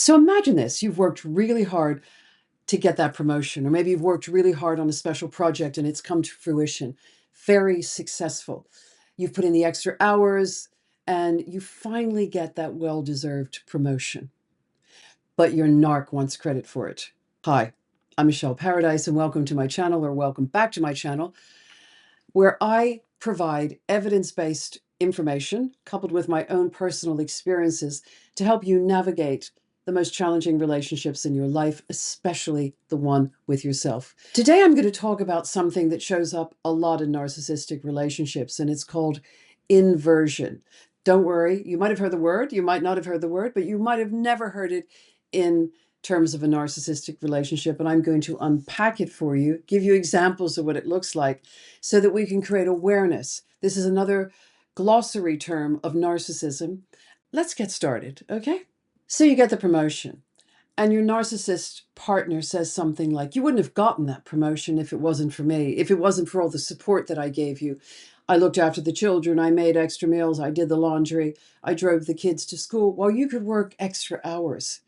So imagine this, you've worked really hard to get that promotion, or maybe you've worked really hard on a special project and it's come to fruition, very successful. You've put in the extra hours and you finally get that well-deserved promotion, but your narc wants credit for it. Hi, I'm Michelle Paradise and welcome to my channel, or welcome back to my channel, where I provide evidence-based information coupled with my own personal experiences to help you navigate the most challenging relationships in your life, especially the one with yourself. Today, I'm going to talk about something that shows up a lot in narcissistic relationships, and it's called inversion. Don't worry, you might have heard the word, you might not have heard the word, but you might have never heard it in terms of a narcissistic relationship. And I'm going to unpack it for you, give you examples of what it looks like so that we can create awareness. This is another glossary term of narcissism. Let's get started, okay? So you get the promotion and your narcissist partner says something like, you wouldn't have gotten that promotion if it wasn't for me, if it wasn't for all the support that I gave you. I looked after the children, I made extra meals, I did the laundry, I drove the kids to school while you could work extra hours.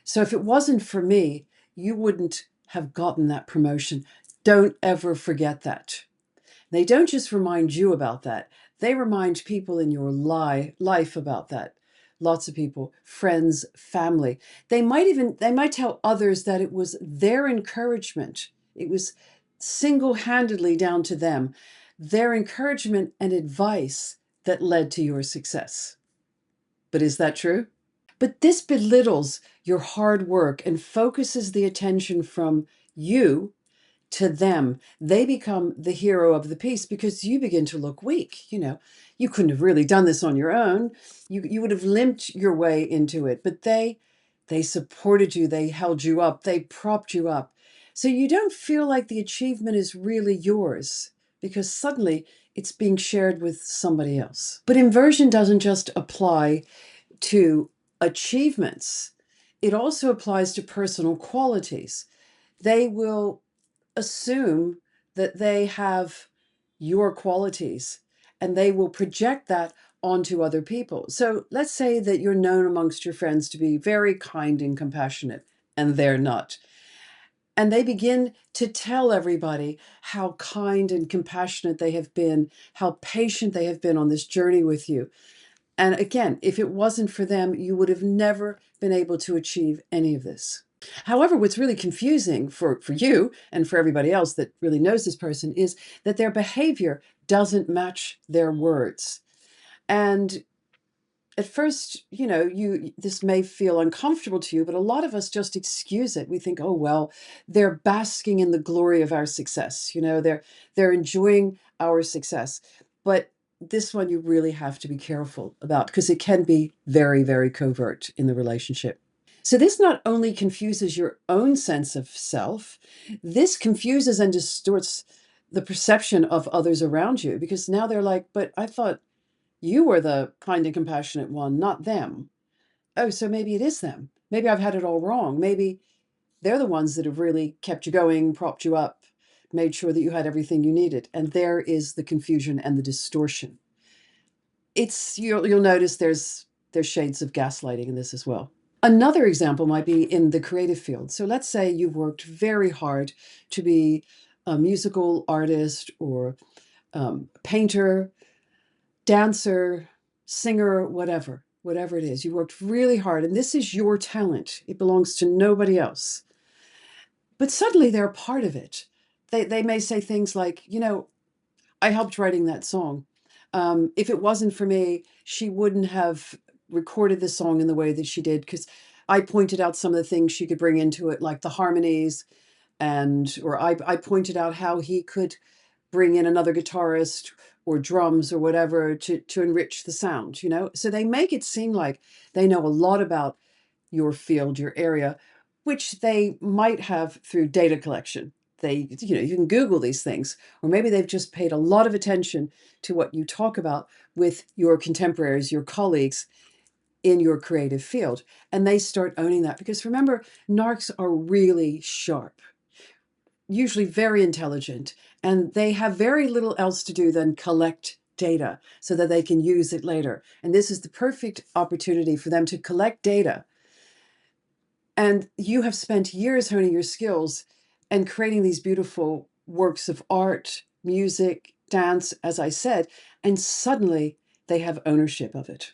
So if it wasn't for me, you wouldn't have gotten that promotion. Don't ever forget that. They don't just remind you about that. They remind people in your life about that. Lots of people, friends, family. They might tell others that it was their encouragement. It was single-handedly down to them, their encouragement and advice that led to your success. But is that true? But this belittles your hard work and focuses the attention from you to them. They become the hero of the piece because you begin to look weak. You couldn't have really done this on your own. You would have limped your way into it, but they supported you, they held you up, they propped you up. So you don't feel like the achievement is really yours because suddenly it's being shared with somebody else. But inversion doesn't just apply to achievements. It also applies to personal qualities. They will assume that they have your qualities and they will project that onto other people. So let's say that you're known amongst your friends to be very kind and compassionate, and they're not. And they begin to tell everybody how kind and compassionate they have been, how patient they have been on this journey with you. And again, if it wasn't for them, you would have never been able to achieve any of this. However, what's really confusing for you and for everybody else that really knows this person is that their behavior doesn't match their words. And at first, this may feel uncomfortable to you, but a lot of us just excuse it. We think, oh, well, they're basking in the glory of our success. They're enjoying our success. But this one you really have to be careful about because it can be very, very covert in the relationship. So this not only confuses your own sense of self, this confuses and distorts the perception of others around you because now they're like, but I thought you were the kind and compassionate one, not them. Oh, so maybe it is them. Maybe I've had it all wrong. Maybe they're the ones that have really kept you going, propped you up, made sure that you had everything you needed. And there is the confusion and the distortion. You'll notice there's shades of gaslighting in this as well. Another example might be in the creative field. So let's say you've worked very hard to be a musical artist or painter, dancer, singer, whatever it is. You worked really hard and this is your talent. It belongs to nobody else. But suddenly they're a part of it. They may say things like, I helped writing that song. If it wasn't for me, she wouldn't have recorded the song in the way that she did because I pointed out some of the things she could bring into it, like the harmonies, or I pointed out how he could bring in another guitarist or drums or whatever to enrich the sound, So they make it seem like they know a lot about your field, your area, which they might have through data collection. You can Google these things, or maybe they've just paid a lot of attention to what you talk about with your contemporaries, your colleagues in your creative field. And they start owning that because remember, narcs are really sharp, usually very intelligent, and they have very little else to do than collect data so that they can use it later. And this is the perfect opportunity for them to collect data And you have spent years honing your skills and creating these beautiful works of art, music, dance, as I said, and suddenly they have ownership of it.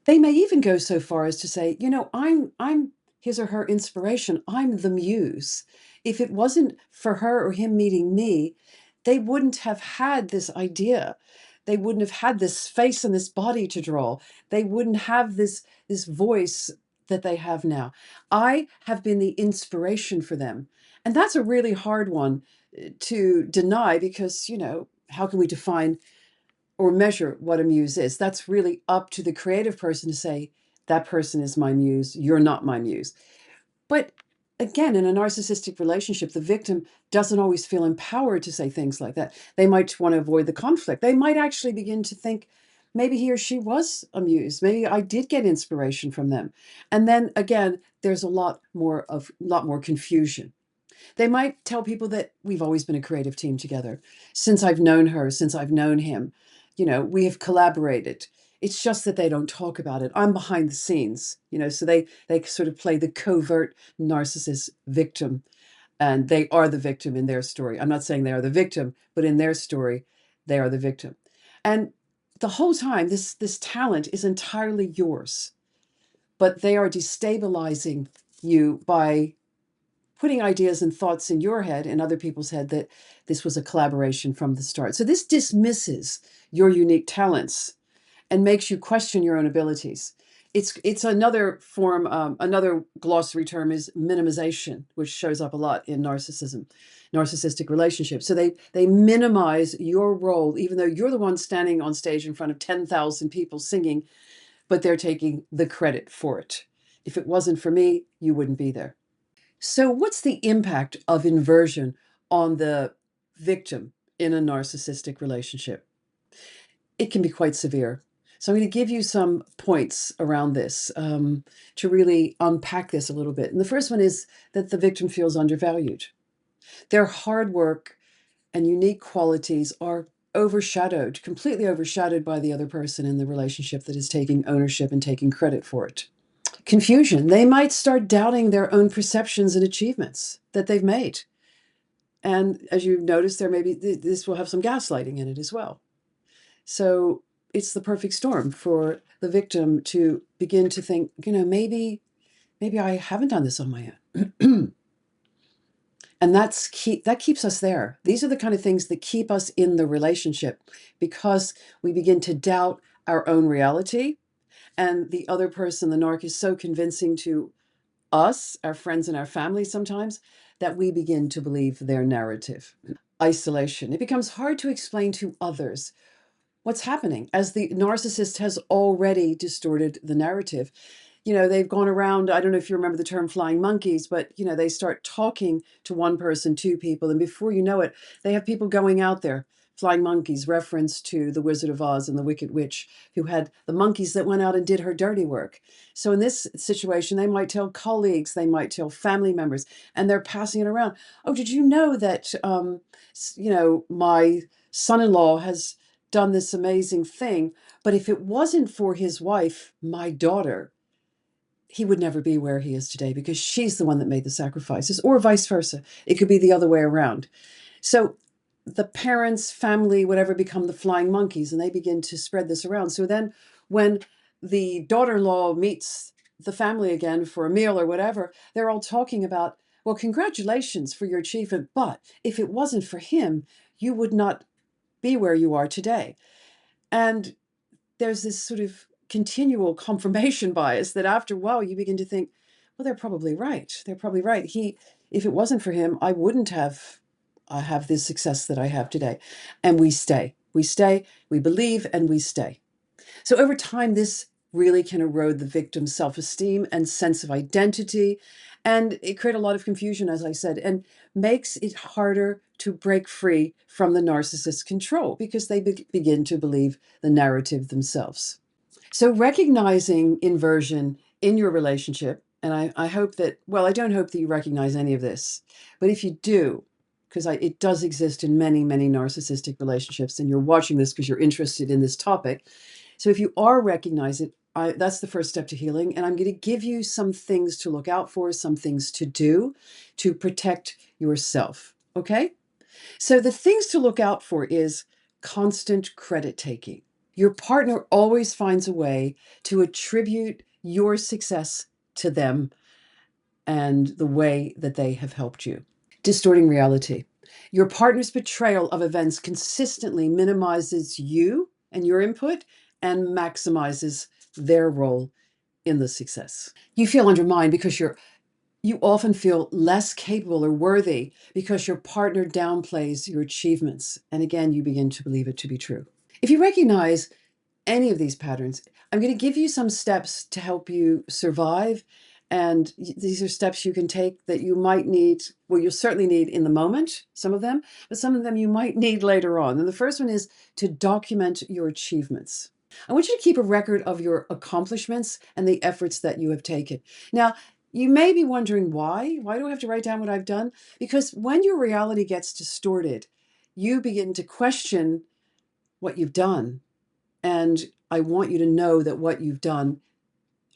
They may even go so far as to say, I'm his or her inspiration. I'm the muse. If it wasn't for her or him meeting me, they wouldn't have had this idea. They wouldn't have had this face and this body to draw. They wouldn't have this voice that they have now. I have been the inspiration for them. And that's a really hard one to deny because, how can we define or measure what a muse is? That's really up to the creative person to say, that person is my muse, you're not my muse. But again, in a narcissistic relationship, the victim doesn't always feel empowered to say things like that. They might want to avoid the conflict. They might actually begin to think, maybe he or she was a muse. Maybe I did get inspiration from them. And then again, there's a lot more confusion. They might tell people that we've always been a creative team together. Since I've known her, since I've known him, we have collaborated. It's just that they don't talk about it. I'm behind the scenes, so they sort of play the covert narcissist victim, and they are the victim in their story. I'm not saying they are the victim, but in their story, they are the victim. And the whole time, this talent is entirely yours, but they are destabilizing you by putting ideas and thoughts in your head and other people's head that this was a collaboration from the start. So this dismisses your unique talents and makes you question your own abilities. It's another form, another glossary term is minimization, which shows up a lot in narcissistic relationships. So they minimize your role, even though you're the one standing on stage in front of 10,000 people singing, but they're taking the credit for it. If it wasn't for me, you wouldn't be there. So, what's the impact of inversion on the victim in a narcissistic relationship? It can be quite severe. So, I'm going to give you some points around this to really unpack this a little bit. And the first one is that the victim feels undervalued. Their hard work and unique qualities are completely overshadowed by the other person in the relationship that is taking ownership and taking credit for it. Confusion. They might start doubting their own perceptions and achievements that they've made. And as you notice, this will have some gaslighting in it as well. So it's the perfect storm for the victim to begin to think, maybe I haven't done this on my own. And that keeps us there. These are the kind of things that keep us in the relationship because we begin to doubt our own reality. And the other person, the narc, is so convincing to us, our friends and our family sometimes, that we begin to believe their narrative. Isolation. It becomes hard to explain to others what's happening as the narcissist has already distorted the narrative. They've gone around, I don't know if you remember the term flying monkeys, but, they start talking to one person, two people, and before you know it, they have people going out there. Flying monkeys, reference to the Wizard of Oz and the Wicked Witch, who had the monkeys that went out and did her dirty work. So in this situation, they might tell colleagues, they might tell family members, and they're passing it around. Oh, did you know that, my son-in-law has done this amazing thing, but if it wasn't for his wife, my daughter, he would never be where he is today because she's the one that made the sacrifices, or vice versa. It could be the other way around. So the parents, family, whatever, become the flying monkeys, and they begin to spread this around. So then when the daughter-in-law meets the family again for a meal or whatever, they're all talking about, well, congratulations for your achievement, but if it wasn't for him, you would not be where you are today. And there's this sort of continual confirmation bias that after a while you begin to think, well, they're probably right. They're probably right. If it wasn't for him, I wouldn't have this success that I have today. And we stay, we believe, and we stay. So over time, this really can erode the victim's self-esteem and sense of identity. And it creates a lot of confusion, as I said, and makes it harder to break free from the narcissist's control because they begin to believe the narrative themselves. So recognizing inversion in your relationship, and I hope that, well, I don't hope that you recognize any of this, but if you do, because it does exist in many, many narcissistic relationships, and you're watching this because you're interested in this topic. So if you are recognizing it, That's the first step to healing. And I'm going to give you some things to look out for, some things to do to protect yourself. Okay? So the things to look out for is constant credit taking. Your partner always finds a way to attribute your success to them and the way that they have helped you. Distorting reality. Your partner's betrayal of events consistently minimizes you and your input and maximizes their role in the success. You feel undermined because you often feel less capable or worthy because your partner downplays your achievements. And again, you begin to believe it to be true. If you recognize any of these patterns, I'm going to give you some steps to help you survive. And these are steps you can take that you might need, well, you'll certainly need in the moment, some of them, but some of them you might need later on. And the first one is to document your achievements. I want you to keep a record of your accomplishments and the efforts that you have taken. Now, you may be wondering why. Why do I have to write down what I've done? Because when your reality gets distorted, you begin to question what you've done. And I want you to know that what you've done,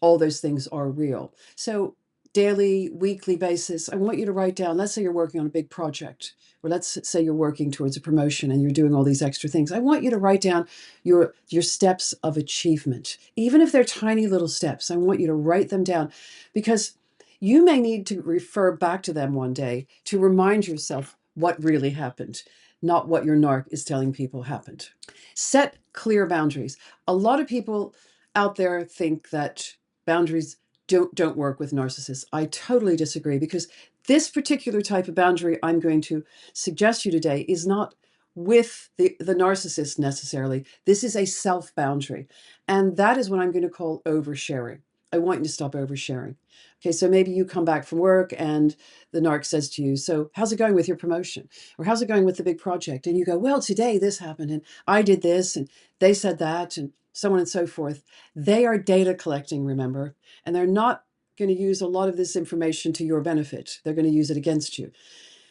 all those things are real. So daily, weekly basis, I want you to write down, let's say you're working on a big project, or let's say you're working towards a promotion and you're doing all these extra things. I want you to write down your steps of achievement. Even if they're tiny little steps, I want you to write them down because you may need to refer back to them one day to remind yourself what really happened, not what your narc is telling people happened. Set clear boundaries. A lot of people out there think that boundaries don't work with narcissists. I totally disagree because this particular type of boundary I'm going to suggest you today is not with the narcissist necessarily. This is a self boundary. And that is what I'm going to call oversharing. I want you to stop oversharing. Okay, so maybe you come back from work and the narc says to you, so how's it going with your promotion? Or how's it going with the big project? And you go, well, today this happened and I did this and they said that and so on and so forth. They are data collecting, remember, and they're not going to use a lot of this information to your benefit. They're going to use it against you.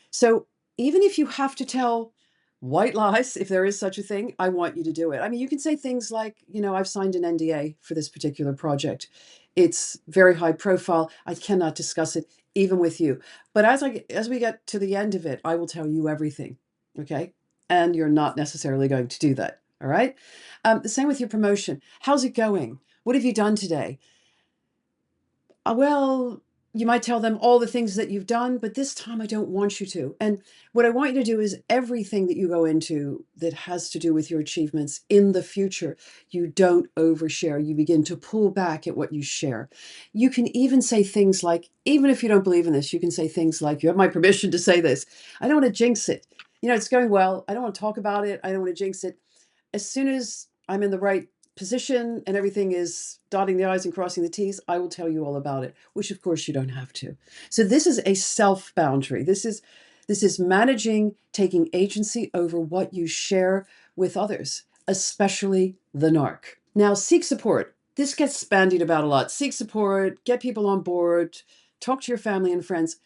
So even if you have to tell white lies, if there is such a thing, I want you to do it. I mean, you can say things like, I've signed an NDA for this particular project. It's very high profile. I cannot discuss it even with you. But as we get to the end of it, I will tell you everything. Okay? And you're not necessarily going to do that. All right? The same with your promotion. How's it going? What have you done today? Well, you might tell them all the things that you've done, but this time I don't want you to. And what I want you to do is everything that you go into that has to do with your achievements in the future, you don't overshare. You begin to pull back at what you share. You can even say things like, even if you don't believe in this, you can say things like, you have my permission to say this. I don't want to jinx it. It's going well. I don't want to talk about it. I don't want to jinx it. As soon as I'm in the right position and everything is dotting the I's and crossing the T's, I will tell you all about it, which of course you don't have to. So this is a self boundary. This is managing, taking agency over what you share with others, especially the narc. Now, seek support. This gets bandied about a lot. Seek support, get people on board, talk to your family and friends.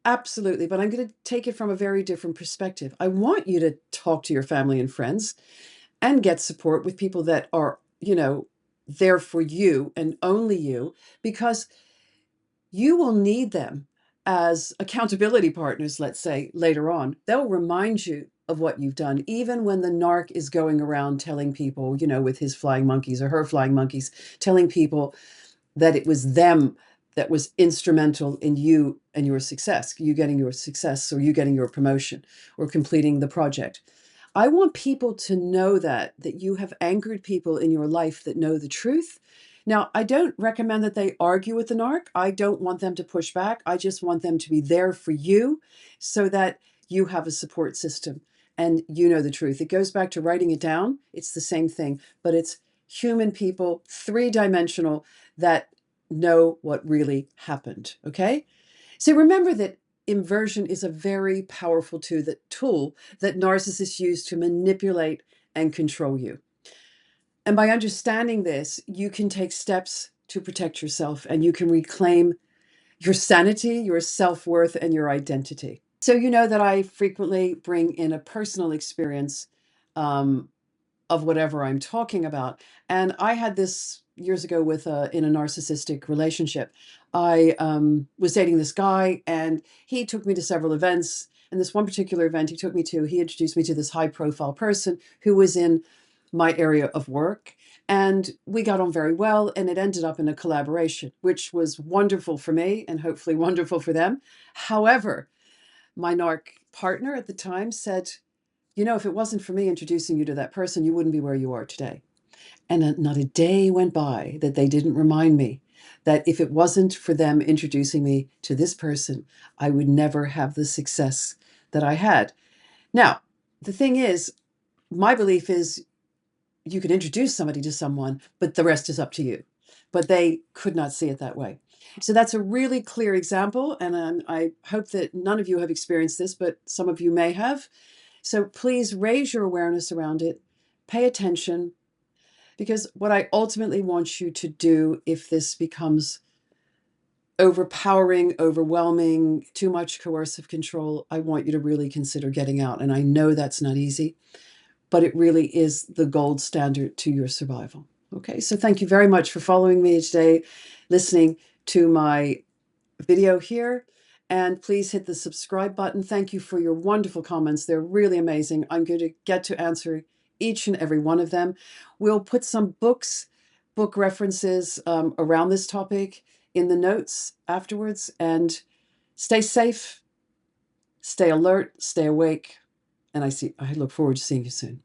Absolutely. But I'm going to take it from a very different perspective. I want you to talk to your family and friends and get support with people that are, there for you and only you, because you will need them as accountability partners, let's say, later on. They'll remind you of what you've done, even when the narc is going around telling people, with his flying monkeys or her flying monkeys, telling people that it was them that was instrumental in you and your success, you getting your success or you getting your promotion or completing the project. I want people to know that you have anchored people in your life that know the truth. Now, I don't recommend that they argue with the narc. I don't want them to push back. I just want them to be there for you so that you have a support system and you know the truth. It goes back to writing it down. It's the same thing, but it's human people, three-dimensional, that know what really happened. Okay? So remember that inversion is a very powerful tool that narcissists use to manipulate and control you. And by understanding this, you can take steps to protect yourself and you can reclaim your sanity, your self-worth, and your identity. So you know that I frequently bring in a personal experience of whatever I'm talking about. And I had this years ago with in a narcissistic relationship. I was dating this guy, and he took me to several events. And this one particular event he took me to, he introduced me to this high profile person who was in my area of work. And we got on very well, and it ended up in a collaboration, which was wonderful for me and hopefully wonderful for them. However, my narc partner at the time said, you know, if it wasn't for me introducing you to that person, you wouldn't be where you are today. And not a day went by that they didn't remind me that if it wasn't for them introducing me to this person, I would never have the success that I had. Now, the thing is, my belief is you can introduce somebody to someone, but the rest is up to you. But they could not see it that way. So that's a really clear example. And I hope that none of you have experienced this, but some of you may have. So please raise your awareness around it. Pay attention. Because what I ultimately want you to do, if this becomes overpowering, overwhelming, too much coercive control, I want you to really consider getting out. And I know that's not easy, but it really is the gold standard to your survival. Okay, so thank you very much for following me today, listening to my video here. And please hit the subscribe button. Thank you for your wonderful comments. They're really amazing. I'm going to get to answer each and every one of them. We'll put some book references around this topic in the notes afterwards. And stay safe, stay alert, stay awake. And I look forward to seeing you soon.